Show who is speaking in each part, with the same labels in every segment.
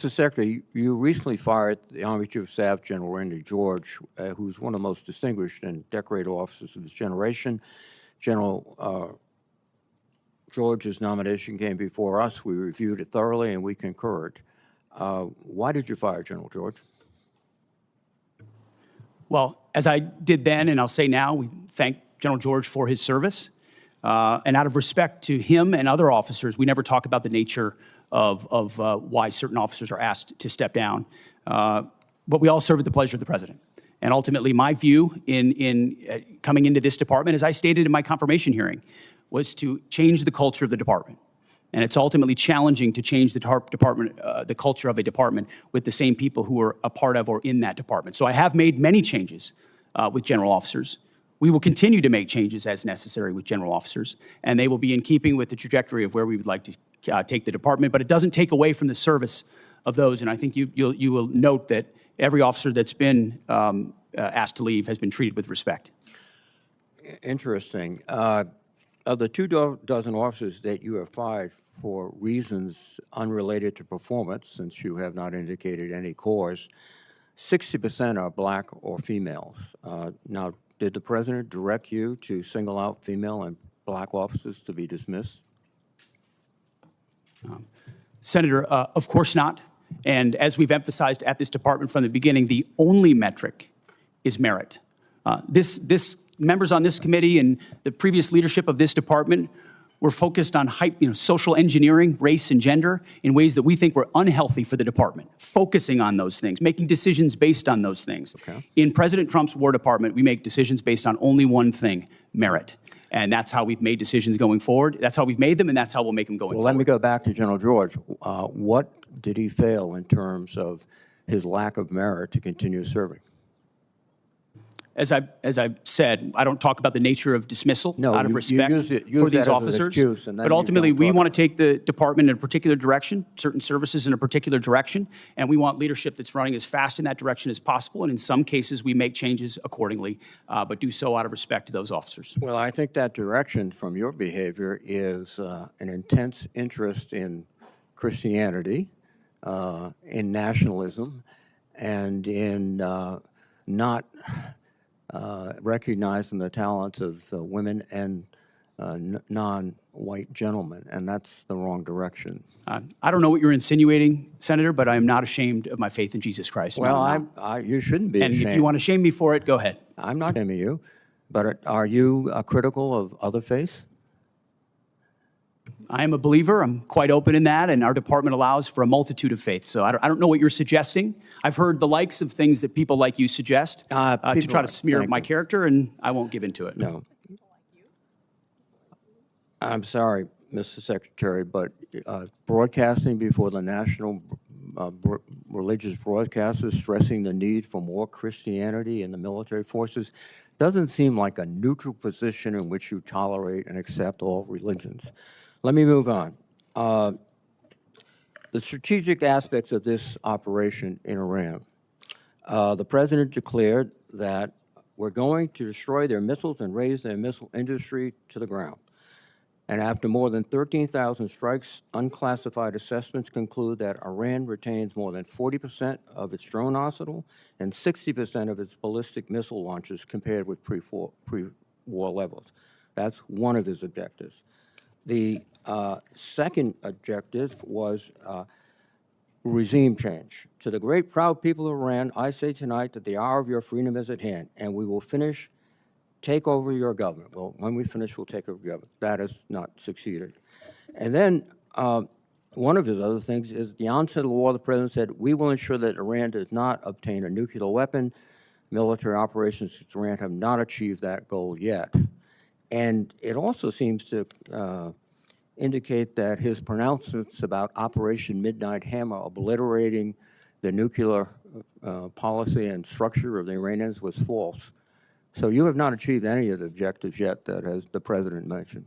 Speaker 1: Mr. Secretary, you recently fired the Army Chief of Staff, General Randy George, who's one of the most distinguished and decorated officers of his generation. General George's nomination came before us. We reviewed it thoroughly, and we concurred. Why did you fire General George?
Speaker 2: Well, as I did then, and I'll say now, we thank General George for his service. And out of respect to him and other officers, we never talk about the nature of why certain officers are asked to step down. But we all serve at the pleasure of the president. And ultimately, my view in coming into this department, as I stated in my confirmation hearing, was to change the culture of the department. And it's ultimately challenging to change the culture of a department with the same people who are a part of or in that department. So I have made many changes with general officers. We will continue to make changes as necessary with general officers, and they will be in keeping with the trajectory of where we would like to take the department. But it doesn't take away from the service of those. And I think you will note that every officer that's been asked to leave has been treated with respect.
Speaker 1: Interesting. Of the 24 officers that you have fired for reasons unrelated to performance, since you have not indicated any cause, 60% are black or females. Now, did the president direct you to single out female and black officers to be dismissed?
Speaker 2: Senator, of course not. And as we've emphasized at this department from the beginning, the only metric is merit. Members on this committee and the previous leadership of this department were focused on social engineering, race and gender in ways that we think were unhealthy for the department, focusing on those things, making decisions based on those things. Okay. In President Trump's War Department, we make decisions based on only one thing, merit. And that's how we've made decisions going forward. That's how we've made them, and that's how we'll make them going forward.
Speaker 1: Well, let me go back to General George. What did he fail in terms of his lack of merit to continue serving?
Speaker 2: As I said, I don't talk about the nature of dismissal out of respect for these officers. But ultimately, we want to take the department in a particular direction, certain services in a particular direction, and we want leadership that's running as fast in that direction as possible. And in some cases, we make changes accordingly, but do so out of respect to those officers.
Speaker 1: Well, I think that direction from your behavior is an intense interest in Christianity, in nationalism, and in not recognizing the talents of women and non-white gentlemen, and that's the wrong direction.
Speaker 2: I don't know what you're insinuating, Senator, but I am not ashamed of my faith in Jesus Christ.
Speaker 1: Well, you shouldn't be ashamed.
Speaker 2: And if you want to shame me for it, go ahead.
Speaker 1: I'm not shaming you, but are you critical of other faiths?
Speaker 2: I am a believer. I'm quite open in that, and our department allows for a multitude of faiths. So I don't know what you're suggesting. I've heard the likes of things that people like you suggest to try to smear my character, and I won't give into it.
Speaker 1: No. I'm sorry, Mr. Secretary, but broadcasting before the national religious broadcasters stressing the need for more Christianity in the military forces doesn't seem like a neutral position in which you tolerate and accept all religions. Let me move on. The strategic aspects of this operation in Iran. The president declared that we're going to destroy their missiles and raise their missile industry to the ground. And after more than 13,000 strikes, unclassified assessments conclude that Iran retains more than 40% of its drone arsenal and 60% of its ballistic missile launches compared with pre-war levels. That's one of his objectives. The second objective was regime change. To the great proud people of Iran, I say tonight that the hour of your freedom is at hand, and we will take over your government. Well, when we finish, we'll take over your government. That has not succeeded. And then one of his other things is at the onset of the war, the president said, we will ensure that Iran does not obtain a nuclear weapon. Military operations in Iran have not achieved that goal yet. And it also seems to indicate that his pronouncements about Operation Midnight Hammer, obliterating the nuclear policy and structure of the Iranians, was false. So you have not achieved any of the objectives yet that the president mentioned.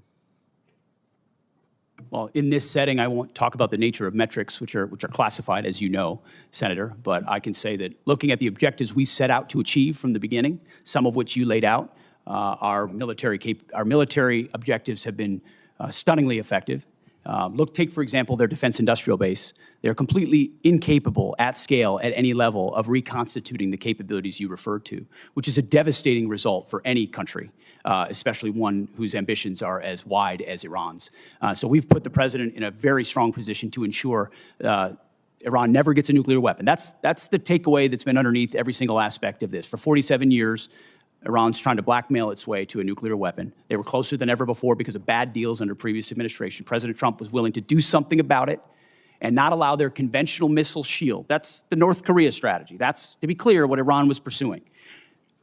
Speaker 2: Well, in this setting, I won't talk about the nature of metrics, which are classified, as you know, Senator. But I can say that looking at the objectives we set out to achieve from the beginning, some of which you laid out, our military objectives have been stunningly effective. Take, for example, their defense industrial base. They're completely incapable at scale, at any level, of reconstituting the capabilities you referred to, which is a devastating result for any country, especially one whose ambitions are as wide as Iran's. So we've put the president in a very strong position to ensure Iran never gets a nuclear weapon. That's the takeaway that's been underneath every single aspect of this. For 47 years, Iran's trying to blackmail its way to a nuclear weapon. They were closer than ever before because of bad deals under previous administration. President Trump was willing to do something about it and not allow their conventional missile shield. That's the North Korea strategy. That's, to be clear, what Iran was pursuing.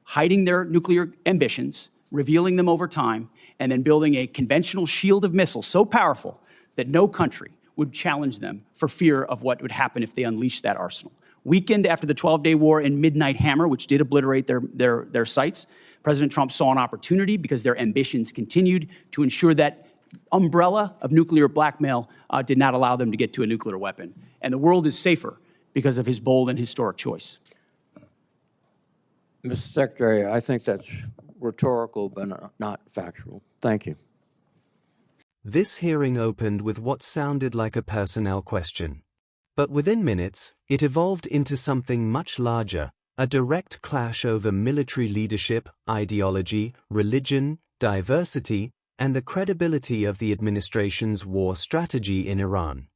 Speaker 2: Hiding their nuclear ambitions, revealing them over time, and then building a conventional shield of missiles so powerful that no country would challenge them for fear of what would happen if they unleashed that arsenal. Weakened after the 12-day war and Midnight Hammer, which did obliterate their sites, President Trump saw an opportunity, because their ambitions continued, to ensure that umbrella of nuclear blackmail did not allow them to get to a nuclear weapon. And the world is safer because of his bold and historic choice.
Speaker 1: Mr. Secretary, I think that's rhetorical but not factual. Thank you.
Speaker 3: This hearing opened with what sounded like a personnel question. But within minutes, it evolved into something much larger, a direct clash over military leadership, ideology, religion, diversity, and the credibility of the administration's war strategy in Iran.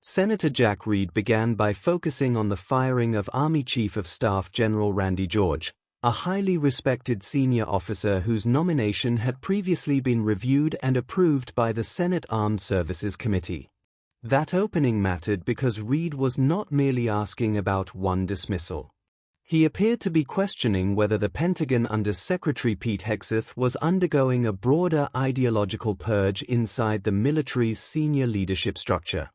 Speaker 3: Senator Jack Reed began by focusing on the firing of Army Chief of Staff General Randy George, a highly respected senior officer whose nomination had previously been reviewed and approved by the Senate Armed Services Committee. That opening mattered because Reed was not merely asking about one dismissal. He appeared to be questioning whether the Pentagon under Secretary Pete Hegseth was undergoing a broader ideological purge inside the military's senior leadership structure.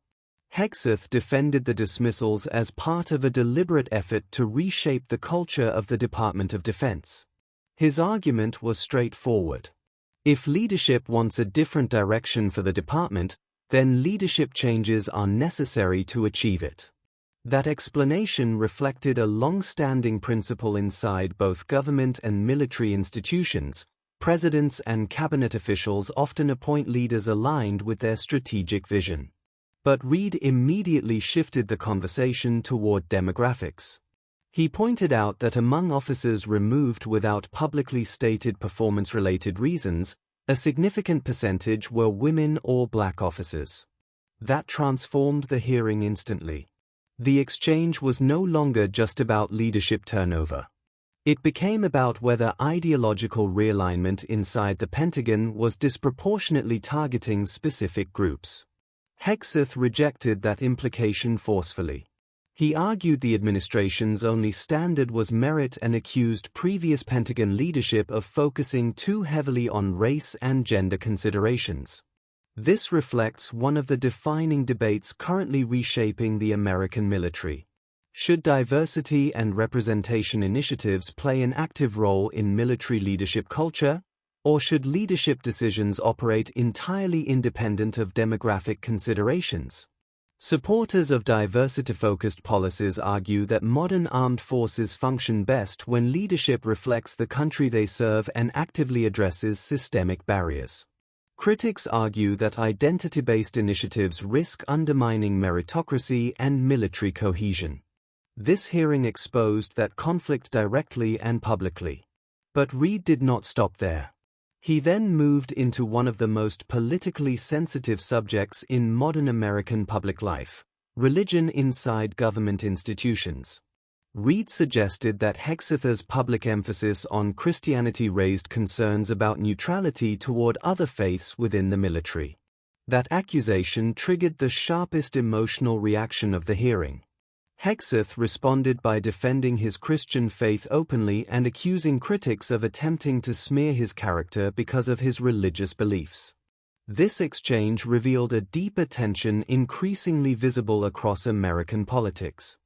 Speaker 3: Hegseth defended the dismissals as part of a deliberate effort to reshape the culture of the Department of Defense. His argument was straightforward. If leadership wants a different direction for the department, then leadership changes are necessary to achieve it. That explanation reflected a long-standing principle inside both government and military institutions. Presidents and cabinet officials often appoint leaders aligned with their strategic vision. But Reed immediately shifted the conversation toward demographics. He pointed out that among officers removed without publicly stated performance-related reasons, a significant percentage were women or black officers. That transformed the hearing instantly. The exchange was no longer just about leadership turnover. It became about whether ideological realignment inside the Pentagon was disproportionately targeting specific groups. Hegseth rejected that implication forcefully. He argued the administration's only standard was merit and accused previous Pentagon leadership of focusing too heavily on race and gender considerations. This reflects one of the defining debates currently reshaping the American military. Should diversity and representation initiatives play an active role in military leadership culture, or should leadership decisions operate entirely independent of demographic considerations? Supporters of diversity-focused policies argue that modern armed forces function best when leadership reflects the country they serve and actively addresses systemic barriers. Critics argue that identity-based initiatives risk undermining meritocracy and military cohesion. This hearing exposed that conflict directly and publicly. But Reed did not stop there. He then moved into one of the most politically sensitive subjects in modern American public life: religion inside government institutions. Reed suggested that Hegseth's public emphasis on Christianity raised concerns about neutrality toward other faiths within the military. That accusation triggered the sharpest emotional reaction of the hearing. Hegseth responded by defending his Christian faith openly and accusing critics of attempting to smear his character because of his religious beliefs. This exchange revealed a deeper tension increasingly visible across American politics.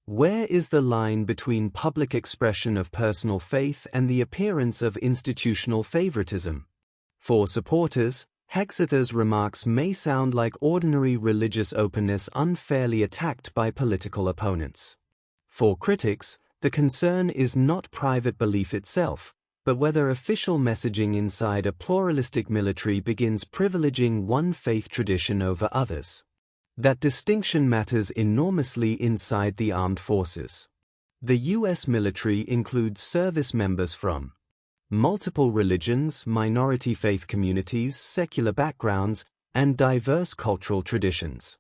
Speaker 3: Where is the line between public expression of personal faith and the appearance of institutional favoritism? For supporters, Hegseth's remarks may sound like ordinary religious openness unfairly attacked by political opponents. For critics, the concern is not private belief itself, but whether official messaging inside a pluralistic military begins privileging one faith tradition over others. That distinction matters enormously inside the armed forces. The U.S. military includes service members from multiple religions, minority faith communities, secular backgrounds, and diverse cultural traditions.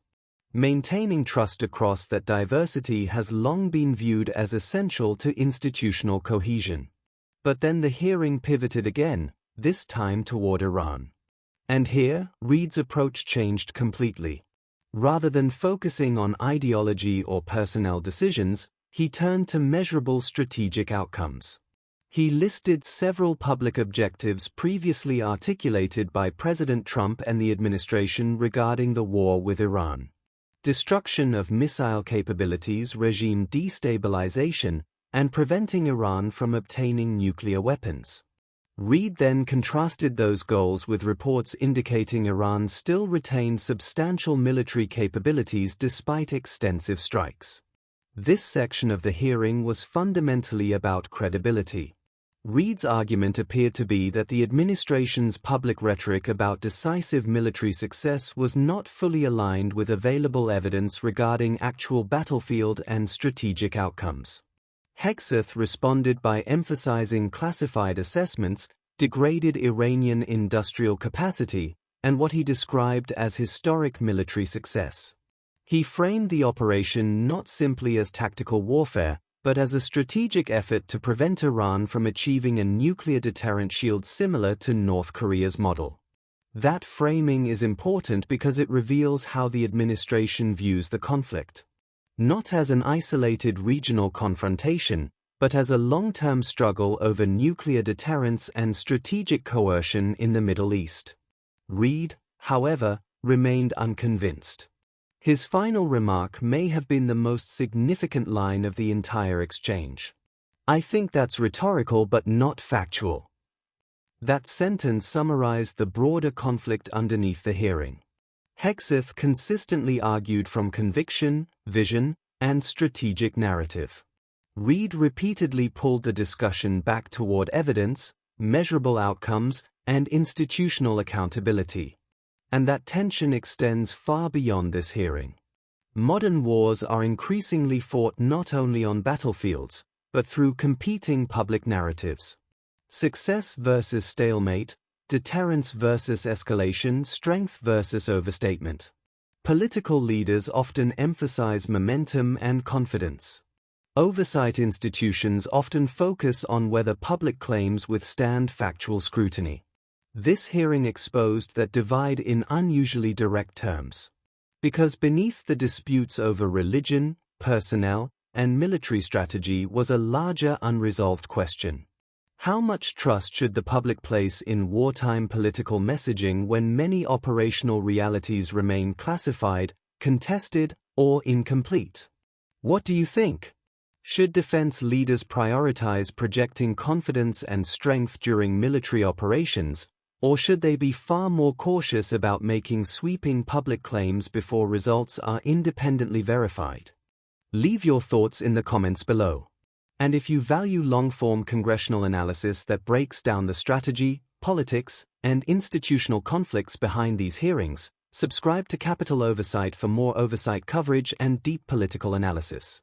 Speaker 3: Maintaining trust across that diversity has long been viewed as essential to institutional cohesion. But then the hearing pivoted again, this time toward Iran. And here, Reid's approach changed completely. Rather than focusing on ideology or personnel decisions, he turned to measurable strategic outcomes. He listed several public objectives previously articulated by President Trump and the administration regarding the war with Iran: destruction of missile capabilities, regime destabilization, and preventing Iran from obtaining nuclear weapons. Reid then contrasted those goals with reports indicating Iran still retained substantial military capabilities despite extensive strikes. This section of the hearing was fundamentally about credibility. Reid's argument appeared to be that the administration's public rhetoric about decisive military success was not fully aligned with available evidence regarding actual battlefield and strategic outcomes. Hegseth responded by emphasizing classified assessments, degraded Iranian industrial capacity, and what he described as historic military success. He framed the operation not simply as tactical warfare, but as a strategic effort to prevent Iran from achieving a nuclear deterrent shield similar to North Korea's model. That framing is important because it reveals how the administration views the conflict. Not as an isolated regional confrontation, but as a long-term struggle over nuclear deterrence and strategic coercion in the Middle East. Reid, however, remained unconvinced. His final remark may have been the most significant line of the entire exchange. "I think that's rhetorical but not factual." That sentence summarized the broader conflict underneath the hearing. Hegseth consistently argued from conviction, vision, and strategic narrative. Reid repeatedly pulled the discussion back toward evidence, measurable outcomes, and institutional accountability. And that tension extends far beyond this hearing. Modern wars are increasingly fought not only on battlefields, but through competing public narratives. Success versus stalemate, deterrence versus escalation, strength versus overstatement. Political leaders often emphasize momentum and confidence. Oversight institutions often focus on whether public claims withstand factual scrutiny. This hearing exposed that divide in unusually direct terms. Because beneath the disputes over religion, personnel, and military strategy was a larger unresolved question. How much trust should the public place in wartime political messaging when many operational realities remain classified, contested, or incomplete? What do you think? Should defense leaders prioritize projecting confidence and strength during military operations, or should they be far more cautious about making sweeping public claims before results are independently verified? Leave your thoughts in the comments below. And if you value long-form congressional analysis that breaks down the strategy, politics, and institutional conflicts behind these hearings, subscribe to Capitol Oversight for more oversight coverage and deep political analysis.